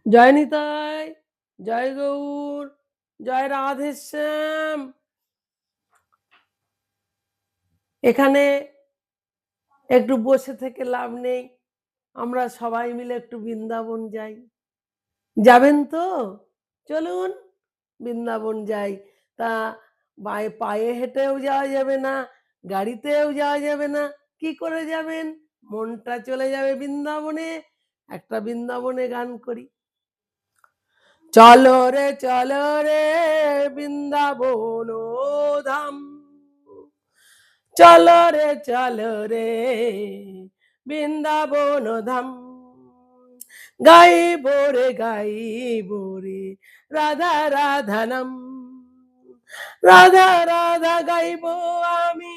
জয় নিতাই, জয় গৌর, জয় রাধেশ্যাম। এখানে একটু বসে থেকে লাভ নেই, আমরা সবাই মিলে একটু বৃন্দাবন যাই। যাবেন তো? চলুন বৃন্দাবন যাই। তা পায়ে হেঁটেও যাওয়া যাবে না, গাড়িতেও যাওয়া যাবে না, কি করে যাবেন? মনটা চলে যাবে বৃন্দাবনে। একটা বৃন্দাবনে গান করি। চলো রে বৃন্দাবন ধাম, চলো রে বৃন্দাবন ধাম। গাইব রে রাধা রাধা নাম, রাধা রাধা গাইব আমি,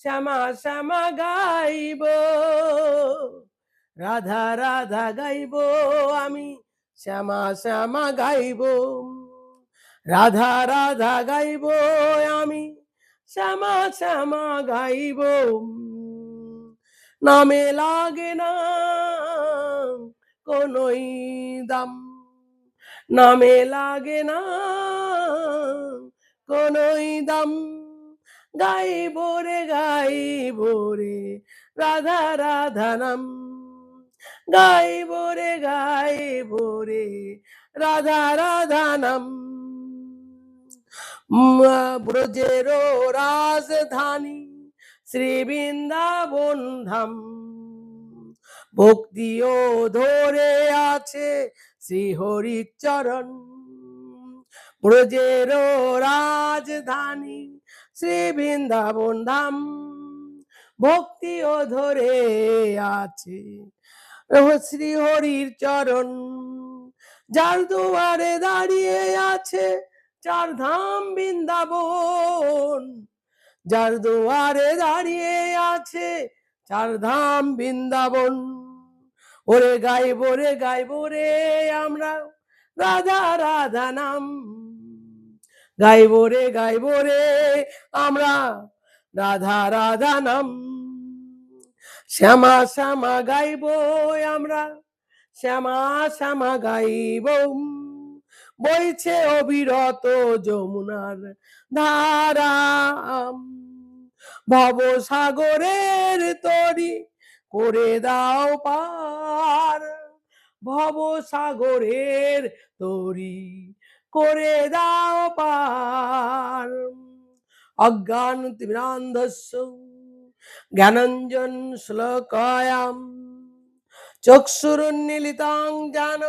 শ্যামা শ্যামা গাইব, রাধা রাধা গাইব আমি, শ্যামা শ্যামা গাইব, রাধা রাধা গাইব আমি, শ্যামা শ্যামা গাইব। নামে লাগে না কোনই দাম, নামে লাগে না কোনই দাম। গাইব রে রাধা রাধা নাম, গাইব রে রাধা রাধা নাম। ব্রজের রাজধানী শ্রী বৃন্দাবন ধাম, ভক্তিও ধরে আছে শ্রী হরির চরণ। ব্রজের রাজধানী শ্রী বৃন্দাবন ধাম, ভক্তিও ধরে আছে শ্রী হরির চরণ। যার দুয়ারে দাঁড়িয়ে আছে চার ধাম বৃন্দাবন, যার দুয়ারে দাঁড়িয়ে আছে চার ধাম বৃন্দাবন। ওরে গাইব রে আমরা রাধা রাধা নাম, গাইব রে আমরা রাধা রাধা নাম। শ্যামা শ্যামা গাইব আমরা, শ্যামা শ্যামা গাইব, বইছে অবিরত যমুনার ধারা। ভব সাগরের তরি করে দাও পার, ভব সাগরের তরি করে দাও পার। অজ্ঞান তিমিরান্ধস্য জ্ঞানাঞ্জন শ্লোকায়াম চক্ষুরুন্মিলিতাং যেন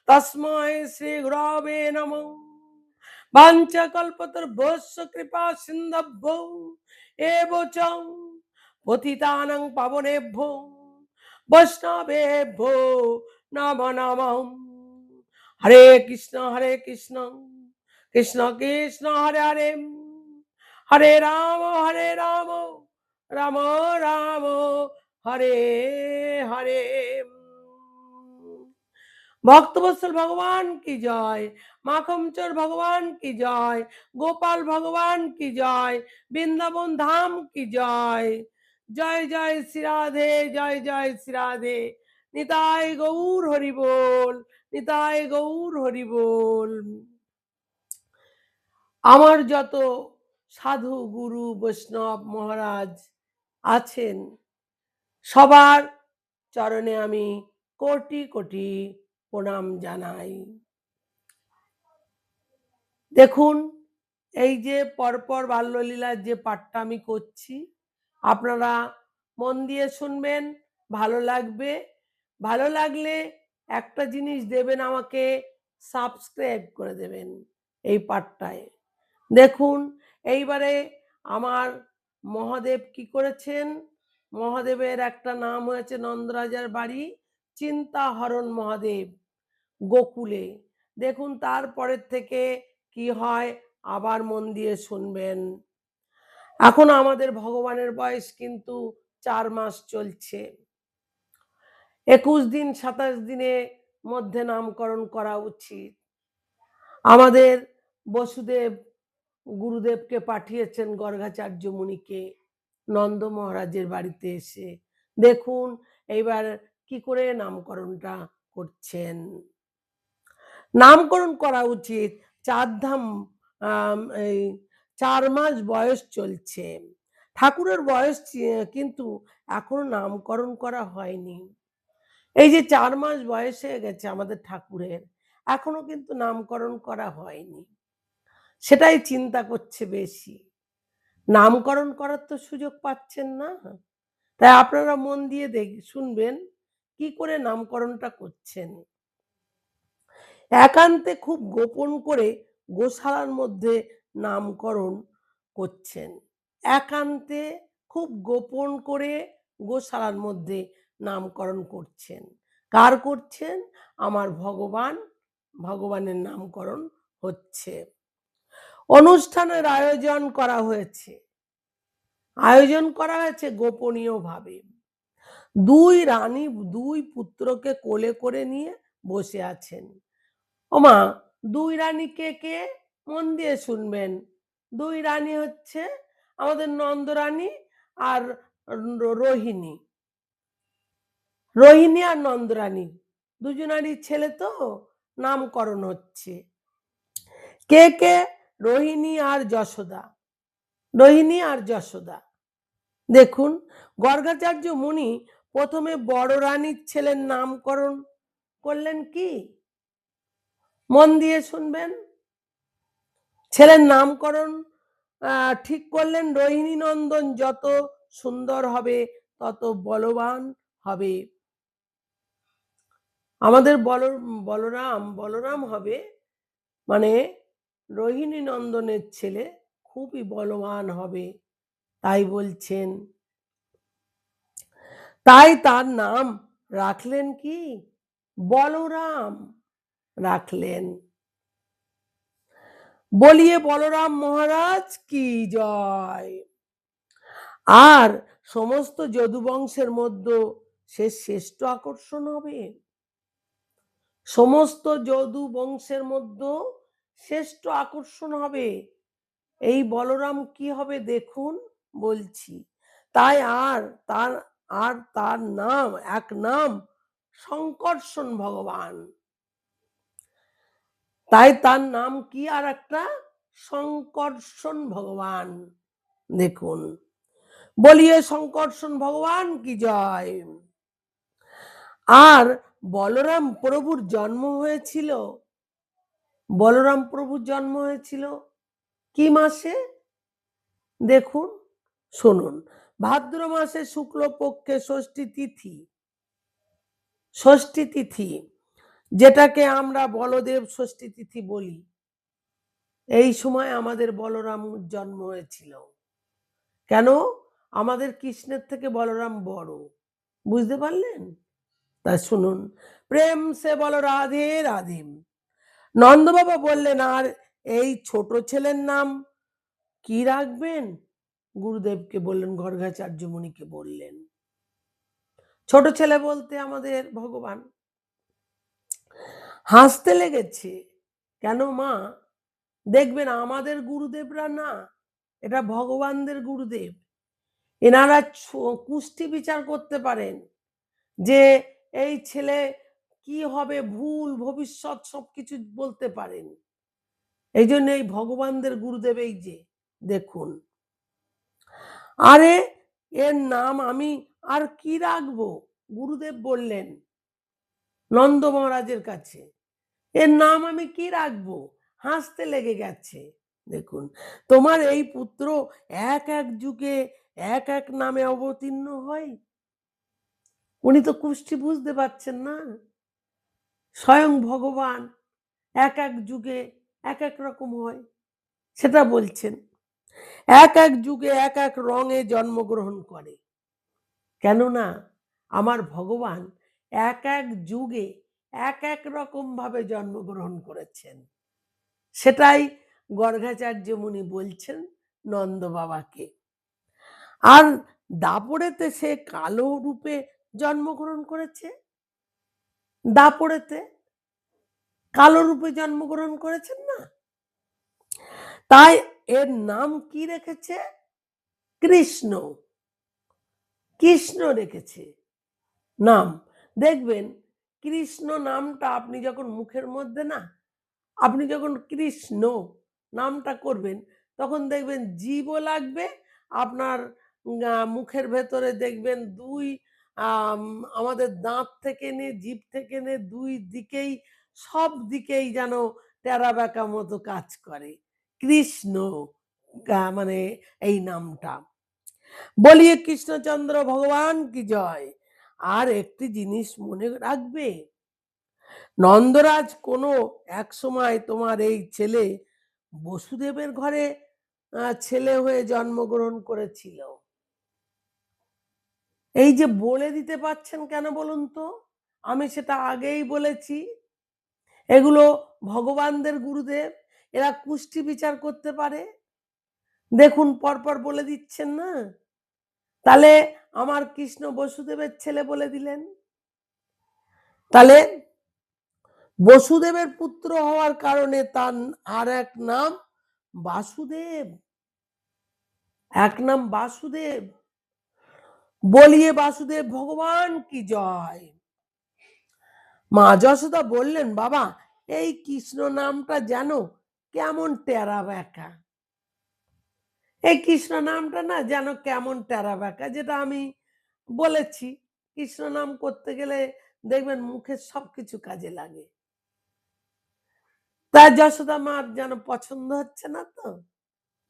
তস্मै শ্রী গুরবে নমঃ। বাঞ্ছাকল্পতরুভ্যশ্চ কৃপা সিন্ধুভ্যো এব চ পতিতানাং পাবনেভ্যো বৈষ্ণবেভ্যো নমো নমঃ। হরে কৃষ্ণ কৃষ্ণ কৃষ্ণ হরে হরে, হরে রাম রাম রাম হরে হরে। ভক্তবৎসল ভগবান কি জয়, মাখনচোর ভগবান কি জয়, গোপাল ভগবান কি জয়, বৃন্দাবন ধাম কি জয়। জয় জয় শ্রী রাধে, জয় জয় শ্রী রাধে। নিতাই গৌর হরি বল, নিতাই গৌর হরি বল। আমার যত সাধু গুরু বৈষ্ণব মহারাজ আছেন সবার চরণে আমি কোটি কোটি প্রণাম জানাই। দেখুন, এই যে পরপর বাল্যলীলার যে পাঠটা আমি করছি, আপনারা মন দিয়ে শুনবেন, ভালো লাগবে। ভালো লাগলে একটা জিনিস দেবেন আমাকে, সাবস্ক্রাইব করে দেবেন এই পাঠটায়। দেখুন, এইবারে আমার মহাদেব কি করেছেন, মহাদেবের একটা নাম হয়েছে নন্দরাজার বাড়ি চিন্তাহরণ মহাদেব গোকুলে। দেখুন তারপরের থেকে কি হয় আবার মন দিয়ে শুনবেন। এখন আমাদের ভগবানের বয়স কিন্তু 4 মাস চলছে, 21 দিন 27 দিনের মধ্যে নামকরণ করা উচিত। আমাদের বসুদেব গুরুদেবকে পাঠিয়েছেন গর্গাচার্য মুনিকে নন্দ মহারাজের বাড়িতে এসে। দেখুন এইবার কি করে নামকরণটা করছেন। নামকরণ করা উচিত। ৪ ধাম এই ৪ মাস বয়স চলছে। ঠাকুরের বয়স কিন্তু এখনো নামকরণ করা হয়নি। এই যে ৪ মাস বয়স হয়ে গেছে আমাদের ঠাকুরের, এখনো কিন্তু নামকরণ করা হয়নি। সেটাই চিন্তা করছে বেশি। নামকরণ করার তো সুযোগ পাচ্ছেন না। তাই আপনারা মন দিয়ে শুনবেন কি করে নামকরণটা করছেন। একান্তে খুব গোপন করে গোশালার মধ্যে নামকরণ করছেন। একান্তে খুব গোপন করে গোশালার মধ্যে নামকরণ করছেন। কার করছেন? আমার ভগবান, ভগবানের নামকরণ হচ্ছে। অনুষ্ঠানের আয়োজন করা হয়েছে। আয়োজন করা হয়েছে গোপনীয়ভাবে। ২ রানী ২ পুত্রকে কোলে করে নিয়ে বসে আছেন। ওমা ২ রানী কে কে? মন দিয়ে শুনবেন। ২ রানী হচ্ছে আমাদের নন্দরানী আর রোহিণী। রোহিণী আর নন্দরানী দুজনারই ছেলে তো, নামকরণ হচ্ছে। কে কে? রোহিণী আর যশোদা। রোহিণী আর যশোদা। দেখুন গর্গাচার্য মুনি প্রথমে বড় রানীর ছেলের নামকরণ করলেন কি? মন দিয়ে শুনবেন। ছেলের নামকরণ ঠিক করলেন রোহিণী নন্দন যত সুন্দর হবে তত বলবান হবে। আমাদের বলরাম হবে মানে রোহিণী নন্দনের ছেলে খুবই বলবান হবে, তাই বলছেন। তাই তার নাম রাখলেন কি? বলরাম রাখলেন। বলিয়ে বলরাম মহারাজ কি জয়। আর সমস্ত যদু বংশের মধ্যে সে শ্রেষ্ঠ আকর্ষণ হবে। সমস্ত যদু বংশের মধ্যে শ্রেষ্ঠ আকর্ষণ হবে। এই বলরাম কি হবে দেখুন বলছি। তাই তার নাম এক নাম শঙ্কর্ষণ ভগবান। তাই তার নাম কি আর একটা? শঙ্কর্ষণ ভগবান। দেখুন বলিয়ে শঙ্কর্ষণ ভগবান কি জয়। আর বলরাম প্রভুর জন্ম হয়েছিল, বলরাম প্রভুর জন্ম হয়েছিল কি মাসে? দেখুন শুনুন, ভাদ্র মাসে শুক্লপক্ষে ষষ্ঠী তিথি। ষষ্ঠী তিথি যেটাকে আমরা বলদেব ষষ্ঠী তিথি বলি, এই সময় আমাদের বলরাম জন্ম হয়েছিল। কেন? আমাদের কৃষ্ণের থেকে বলরাম বড়। বুঝতে পারলেন? তা শুনুন, প্রেম সে বল রাধে রাধে। নন্দ বাবা বললেন আর এই ছোট ছেলের নাম কি রাখবেন? গুরুদেবকে বললেন, গর্গাচার্য মুনিকে বললেন। ছোট ছেলে বলতে আমাদের ভগবান। হাসতে লেগেছে। কেন মা? দেখবেন আমাদের গুরুদেবরা না, এটা ভগবানদের গুরুদেব। এনারা কুষ্টি বিচার করতে পারেন যে এই ছেলে কি হবে, ভুল ভবিষ্যৎ সবকিছু বলতে পারেন। এই জন্য এই ভগবানদের গুরুদেব। এই যে দেখুন, আরে এর নাম আমি আর কি রাখবো? গুরুদেব বললেন নন্দ মহারাজের কাছে, এর নাম আমি কি রাখবো? হাসতে লেগে গেছে। দেখুন, তোমার এই পুত্র এক এক যুগে এক এক নামে অবতীর্ণ হয়। উনি তো কুষ্টি বুঝতে পারছেন না। স্বয়ং ভগবান এক এক যুগে এক এক রকম হয়, সেটা বলছেন। এক এক যুগে এক এক রঙে জন্মগ্রহণ করে। কেননা আমার ভগবান এক এক যুগে এক এক রকম ভাবে জন্মগ্রহণ করেছেন। সেটাই গর্গাচার্য মুনি বলছেন নন্দ বাবাকে। আর দাপড়েতে সে কালো রূপে জন্মগ্রহণ করেছে। দাপড়েতে কালো রূপে জন্মগ্রহণ করেছেন না, তাই এর নাম কি রেখেছে? কৃষ্ণ। কৃষ্ণ রেখেছে নাম। দেখবেন কৃষ্ণ নামটা আপনি যখন মুখের মধ্যে না আপনি যখন কৃষ্ণ নামটা করবেন তখন দেখবেন জীবও লাগবে আপনার, মুখের ভেতরে দেখবেন দুই আমাদের দাঁত থেকে নিয়ে জিভ থেকে নিয়ে দুই দিকেই সব দিকেই যেন টেরা বেঁকা মতো কাজ করে কৃষ্ণ, মানে এই নামটা। বলিয়ে কৃষ্ণচন্দ্র ভগবান কি জয়। আর একটি জিনিস মনে রাখবে, নন্দরাজ কোনো এক সময় তোমার এই ছেলে বসুদেবের ঘরে ছেলে হয়ে জন্মগ্রহণ করেছিল। এই যে বলে দিতে পারছেন কেন বলুন তো? আমি সেটা আগেই বলেছি, এগুলো ভগবানদের গুরুদেব, এরা কুষ্টি বিচার করতে পারে। দেখুন পরপর বলে দিচ্ছেন না, তাহলে আমার কৃষ্ণ বসুদেবের ছেলে বলে দিলেন। তাহলে বসুদেবের পুত্র হওয়ার কারণে তার আর এক নাম বাসুদেব, এক নাম বাসুদেব। বলিয়ে বাসুদেব ভগবান কি জয়। মা যশোদা বললেন, বাবা এই কৃষ্ণ নামটা যেন কেমন টেরা বেঁকা, এই কৃষ্ণ নামটা না যেন কেমন টেরা বেঁকা, যেটা আমি বলেছি কৃষ্ণ নাম করতে গেলে দেখবেন মুখের সবকিছু কাজে লাগে। তা যশোদা মার যেন পছন্দ হচ্ছে না, তো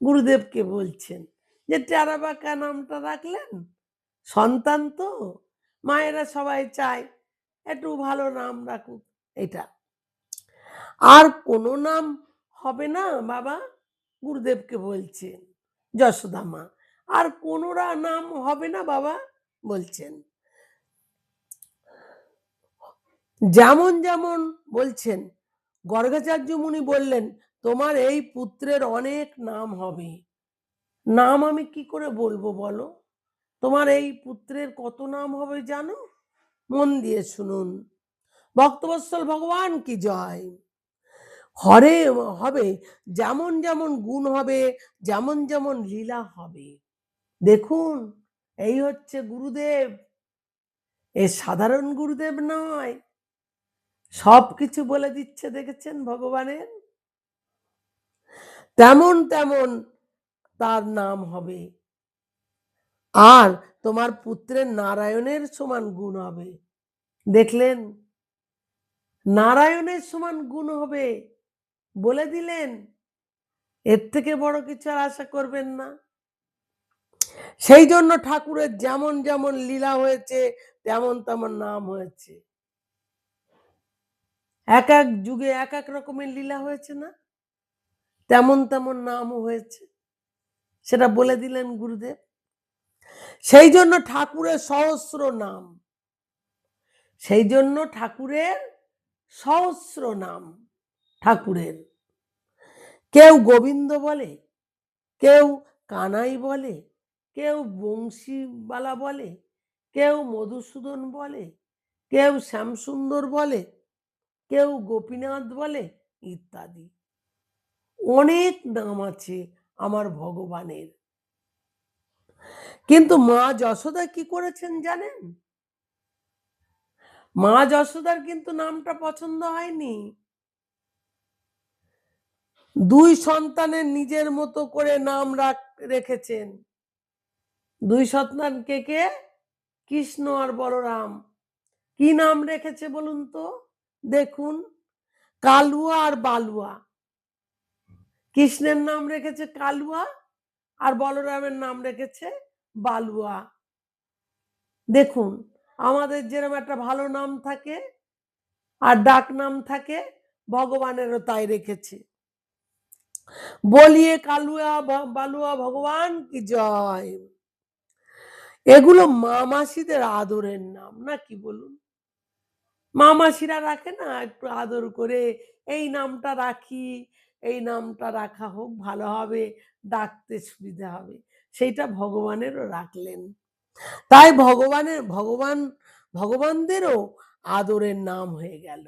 গুরুদেবকে বলছেন যে টেরা বেঁকা নামটা রাখলেন, সন্তান তো মায়েরা সবাই চায় একটু ভালো নাম রাখুক। এটা আর কোনো নাম হবে না বাবা, গুরুদেবকে বলছেন যশোদা মা, আর কোনোরা নাম হবে না বাবা বলছেন। যেমন যেমন বলছেন, গর্গাচার্য মুনি বললেন তোমার এই পুত্রের অনেক নাম হবে। নাম আমি কি করে বলবো বলো, তোমার এই পুত্রের কত নাম হবে জানো? মন দিয়ে শুনুন। ভক্তবৎসল ভগবান কি জয়। হরে হবে যেমন যেমন গুণ হবে, যেমন যেমন লীলা হবে। দেখুন এই হচ্ছে গুরুদেব, এ সাধারণ গুরুদেব নয়, সবকিছু বলে দিচ্ছে দেখেছেন ভগবানের। তেমন তেমন তার নাম হবে, আর তোমার পুত্রের নারায়ণের সমান গুণ হবে। দেখলেন, নারায়ণের সমান গুণ হবে বলে দিলেন, এর থেকে বড় কিছু আর আশা করবেন না। সেই জন্য ঠাকুরের যেমন যেমন লীলা হয়েছে তেমন তেমন নাম হয়েছে। এক এক যুগে এক এক রকমের লীলা হয়েছে না, তেমন তেমন নামও হয়েছে, সেটা বলে দিলেন গুরুদেব। সেই জন্য ঠাকুরের সহস্র নাম, সেই জন্য ঠাকুরের সহস্র নাম। ঠাকুরের কেউ গোবিন্দ বলে, কেউ কানাই বলে, কেউ বংশীবালা বলে, কেউ মধুসূদন বলে, কেউ শ্যামসুন্দর বলে, কেউ গোপীনাথ বলে, ইত্যাদি অনেক নাম আছে আমার ভগবানের। কিন্তু মা যশোদা কি করেছেন জানেন? মা যশোদার কিন্তু নামটা পছন্দ হয়নি। দুই সন্তানের নিজের মতো করে নাম রেখেছেন। দুই সন্তান কে কে? কৃষ্ণ আর বলরাম। কি নাম রেখেছে বলুন তো? দেখুন, কালুয়া আর বালুয়া। কৃষ্ণের নাম রেখেছে কালুয়া আর বলরামের নাম রেখেছে বালুয়া। দেখুন, আমাদের যেরকম একটা ভালো নাম থাকে আর ডাক নাম থাকে, ভগবানেরও তাই রেখেছে। বলিয়ে কালুয়া বালুয়া ভগবান কি জয়। এগুলো মা মাসিদের আদরের নাম, না কি বলুন? মা মাসিরা রাখে না একটু আদর করে, এই নামটা রাখি, এই নামটা রাখা হোক, ভালো হবে, ডাকতে সুবিধা হবে। সেইটা ভগবানেরও রাখলেন। তাই ভগবানদেরও আদরের নাম হয়ে গেল,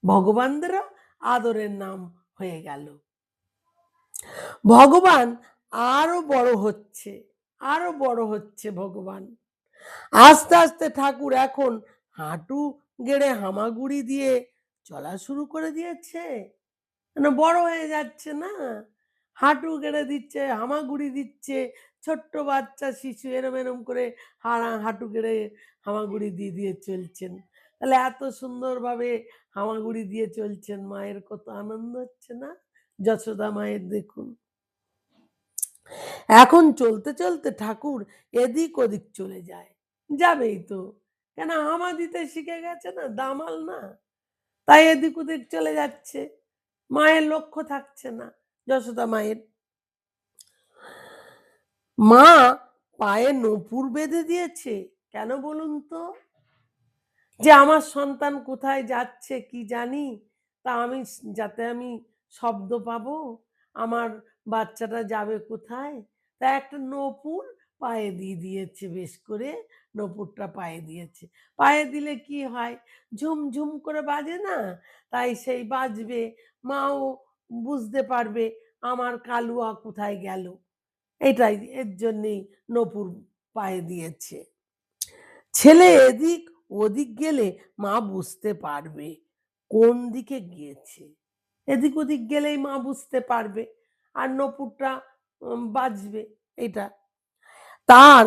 ভগবানদেরও আদরের নাম হয়ে গেল। ভগবান আরো বড় হচ্ছে, আরো বড় হচ্ছে ভগবান। আস্তে আস্তে ঠাকুর এখন হাঁটু গেড়ে হামাগুড়ি দিয়ে চলা শুরু করে দিয়েছে। মানে বড় হয়ে যাচ্ছে না? হাঁটু গেড়ে দিচ্ছে, হামাগুড়ি দিচ্ছে, ছোট্ট বাচ্চা শিশু এরম, এরম করে হাঁটু গেড়ে হামাগুড়ি দিয়ে চলছেন। তাহলে এত সুন্দরভাবে হামাগুড়ি দিয়ে চলছেন, মায়ের কত আনন্দ হচ্ছে না? যশোদা মায়ের দেখুন। এখন চলতে ঠাকুর এদিক ওদিক চলে যায়। যাবেই তো। কেন হামা দিতে শিখে গেছে না, দামাল না? তাই এদিক ওদিক চলে যাচ্ছে। মায়ের লক্ষ্য থাকছে না, যশোদা মায়ের। মা পায়ে নূপুর বেঁধে দিয়েছে। কেন বলুন তো? যে আমার সন্তান কোথায় যাচ্ছে কি জানি, তা আমি যাতে আমি শব্দ পাবো, আমার বাচ্চাটা যাবে কোথায়? তা একটা নূপুর পায়ে দিয়ে দিয়েছে, বেশ করে নূপুরটা পায়ে দিয়েছে। পায়ে দিলে কি হয়? ঝুমঝুম করে বাজে না? তাই সেই বাজবে, মাও বুঝতে পারবে আমার কালুয়া কোথায় গেল। এটাই, এর জন্যেই নূপুর পায়ে দিয়েছে। ছেলে এদিক ওদিক গেলে মা বুঝতে পারবে কোন দিকে গিয়েছে। এদিক ওদিক গেলেই মা বুঝতে পারবে, আর নূপুরটা বাজবে। এটা তার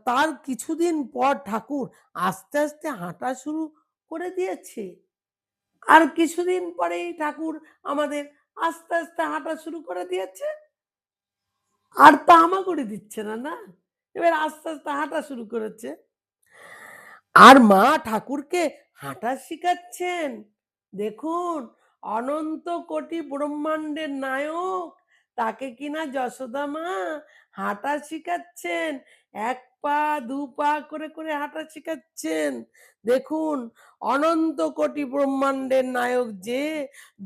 তার কিছুদিন পর ঠাকুর আস্তে আস্তে হাঁটা শুরু করে দিয়েছে। আর কিছুদিন পরেই ঠাকুর আমাদের আস্তে আস্তে হাঁটা শুরু করে দিয়েছে। আর তা হামাগুড়ি দিচ্ছে না, না? এবার আস্তে আস্তে হাঁটা শুরু করেছে। আর মা ঠাকুরকে হাঁটা শিখাচ্ছেন। দেখুন, অনন্ত কোটি ব্রহ্মাণ্ডের নায়ক, তাকে কিনা যশোদা মা হাঁটা শিখাচ্ছেন। ১ পা ২ পা করে হাঁটা শিখাচ্ছেন। দেখুন, অনন্ত কোটি ব্রহ্মাণ্ডের নায়ক যে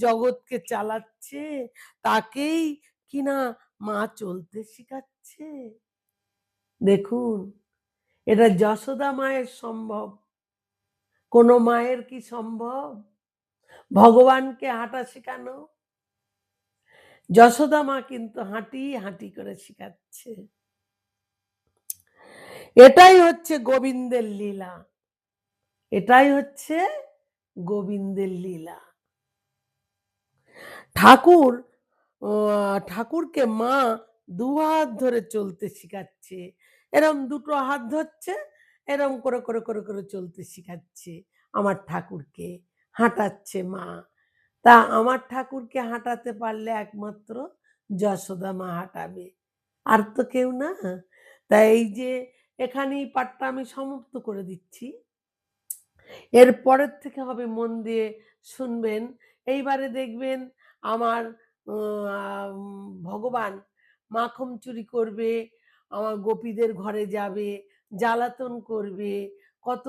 জগৎকে চালাচ্ছে, তাকেই কিনা মা চলতে শিখাচ্ছে। দেখুন, এটা যশোদা মায়ের সম্ভব। কোনো মায়ের কি সম্ভব ভগবানকে হাঁটা শেখানো? যশোদা মা কিন্তু হাঁটি করে শিখাচ্ছে। এটাই হচ্ছে গোবিন্দের লীলা। এটাই হচ্ছে গোবিন্দের লীলা। ঠাকুর ঠাকুরকে মা দুহাত ধরে চলতে শিখাচ্ছে। এরম দুটো হাত ধরছে, এরম করে চলতে শিখাচ্ছে আমার ঠাকুরকে, হাঁটাচ্ছে মা। তা আমার ঠাকুরকে হাঁটাতে পারলে একমাত্র যশোদা মা হাঁটাবে, আর তো কেউ না। তাই এই যে এখানেই পাঠটা আমি সমাপ্ত করে দিচ্ছি। এর পরের থেকে হবে মন দিয়ে শুনবেন। এইবারে দেখবেন আমার ভগবান মাখন চুরি করবে, আমার গোপীদের ঘরে যাবে, জ্বালাতন করবে, কত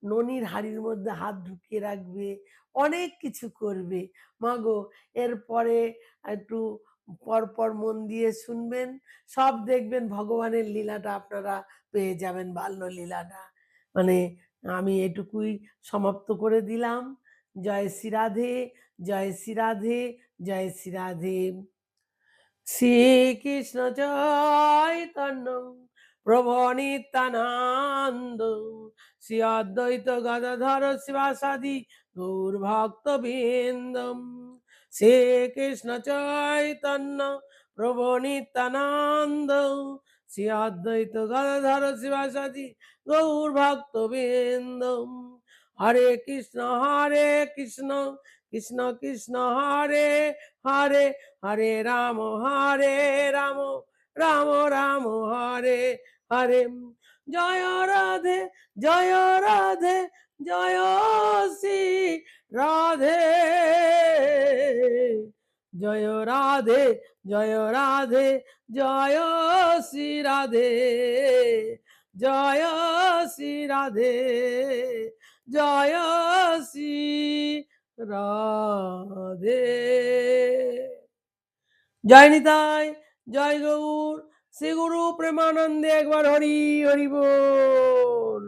ননির হাঁড়ির মধ্যে হাত ঢুকিয়ে রাখবে, অনেক কিছু করবে। মাগো, এরপরে একটু পরপর মন দিয়ে শুনবেন, সব দেখবেন ভগবানের লীলাটা আপনারা পেয়ে যাবেন, বাল্য লীলাটা। মানে আমি এটুকুই সমাপ্ত করে দিলাম। জয় শ্রী রাধে, জয় শ্রী রাধে, জয় শ্রী রাধে। শ্রীকৃষ্ণ চৈতন্য প্রভু নিত্যানন্দ, শ্রী অদ্বৈত গদাধর শিবাসাদি গৌর ভক্তবৃন্দ। শ্রীকৃষ্ণ চৈতন্য প্রভু নিত্যানন্দ, শ্রী অদ্বৈত গদাধর শিবাসাদি গৌর ভক্তবৃন্দ। হরে কৃষ্ণ কৃষ্ণ কৃষ্ণ হরে হরে, হরে রাম রাম রাম হরে হরে। জয় রাধে, জয় রাধে, জয় শ্রী রাধে। জয় রাধে, জয় রাধে, জয় শ্রী রাধে। জয় শ্রী রাধে, জয় শ্রী রাধে। জয় নিতাই, জয় গৌর, শ্রী গুরু প্রেমানন্দে একবার হরি হরি বল।